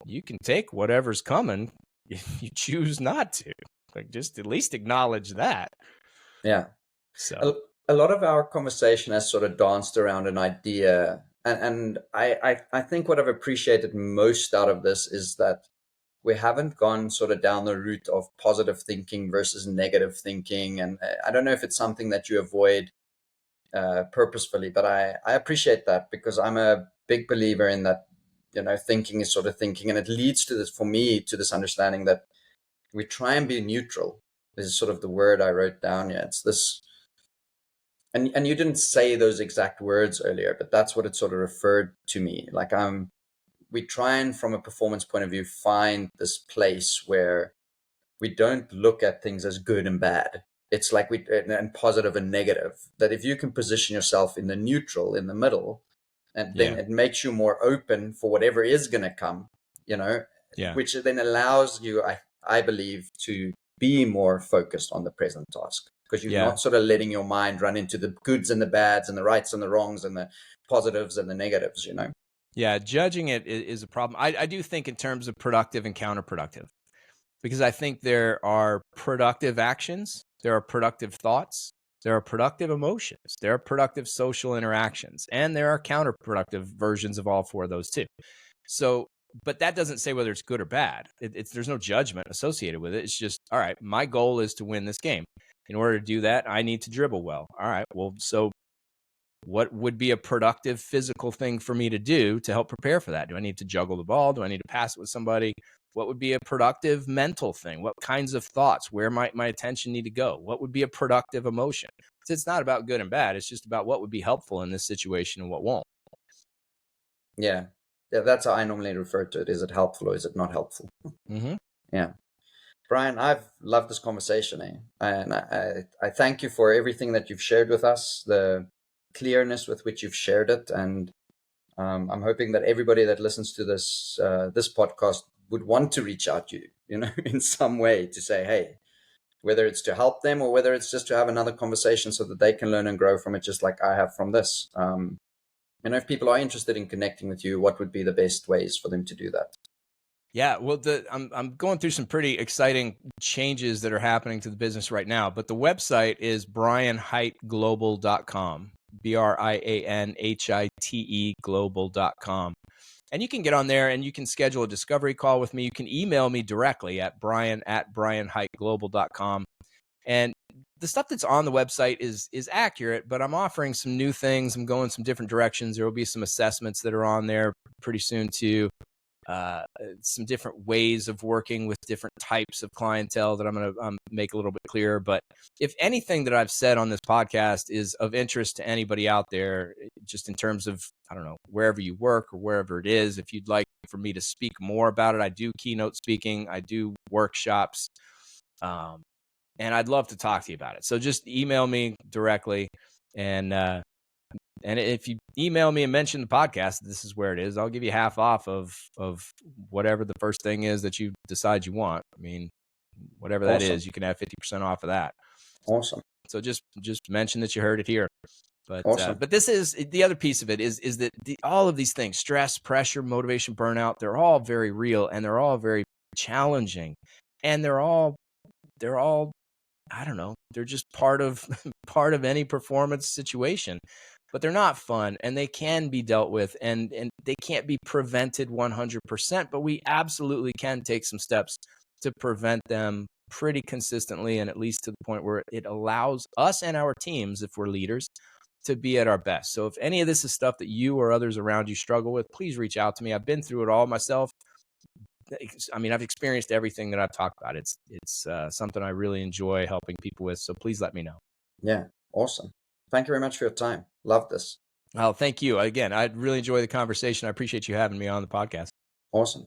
You can take whatever's coming if you choose not to. Like, just at least acknowledge that. Yeah. So a lot of our conversation has sort of danced around an idea. And I think what I've appreciated most out of this is that we haven't gone sort of down the route of positive thinking versus negative thinking. And I don't know if it's something that you avoid purposefully, but I appreciate that, because I'm a big believer in that, thinking is sort of thinking. And it leads to this, for me, to this understanding that we try and be neutral. This is sort of the word I wrote down here. It's this, and you didn't say those exact words earlier, but that's what it sort of referred to me. Like, we try and, from a performance point of view, find this place where we don't look at things as good and bad. It's like and positive and negative. That if you can position yourself in the neutral, in the middle, and then it makes you more open for whatever is going to come, which then allows you, I believe, to be more focused on the present task, because you're not sort of letting your mind run into the goods and the bads and the rights and the wrongs and the positives and the negatives, Yeah, judging it is a problem. I do think in terms of productive and counterproductive, because I think there are productive actions, there are productive thoughts, there are productive emotions, there are productive social interactions, and there are counterproductive versions of all four of those too. So, but that doesn't say whether it's good or bad. There's no judgment associated with it. It's just, all right, my goal is to win this game. In order to do that, I need to dribble well. All right, well, so what would be a productive physical thing for me to do to help prepare for that? Do I need to juggle the ball? Do I need to pass it with somebody? What would be a productive mental thing? What kinds of thoughts? Where might my attention need to go? What would be a productive emotion? It's not about good and bad. It's just about what would be helpful in this situation and what won't. Yeah, that's how I normally refer to it. Is it helpful or is it not helpful? Mm-hmm. Yeah. Brian, I've loved this conversation, and I thank you for everything that you've shared with us, the clearness with which you've shared it, and I'm hoping that everybody that listens to this podcast would want to reach out to you, in some way, to say, hey, whether it's to help them or whether it's just to have another conversation so that they can learn and grow from it, just like I have from this. If people are interested in connecting with you, what would be the best ways for them to do that? Yeah, well, I'm going through some pretty exciting changes that are happening to the business right now, but the website is brianhiteglobal.com, BrianHite global.com. And you can get on there and you can schedule a discovery call with me. You can email me directly at brian@brianhiteglobal.com. And the stuff that's on the website is accurate, but I'm offering some new things. I'm going some different directions. There will be some assessments that are on there pretty soon too. Some different ways of working with different types of clientele that I'm going to make a little bit clearer. But if anything that I've said on this podcast is of interest to anybody out there, just in terms of, I don't know, wherever you work or wherever it is, if you'd like for me to speak more about it, I do keynote speaking, I do workshops, and I'd love to talk to you about it. So just email me directly, and And if you email me and mention the podcast, this is where it is. I'll give you half off of whatever the first thing is that you decide you want. I mean, whatever that is, you can have 50% off of that. Awesome. So just mention that you heard it here. But Awesome. but this is the other piece of it is that all of these things, stress, pressure, motivation, burnout, they're all very real and they're all very challenging, and they're all I don't know, they're just part of any performance situation, but they're not fun, and they can be dealt with, and they can't be prevented 100%, but we absolutely can take some steps to prevent them pretty consistently, and at least to the point where it allows us and our teams, if we're leaders, to be at our best. So if any of this is stuff that you or others around you struggle with, please reach out to me. I've been through it all myself. I mean, I've experienced everything that I've talked about. It's something I really enjoy helping people with. So please let me know. Yeah. Awesome. Thank you very much for your time. Love this. Oh, thank you. Again, I really enjoy the conversation. I appreciate you having me on the podcast. Awesome.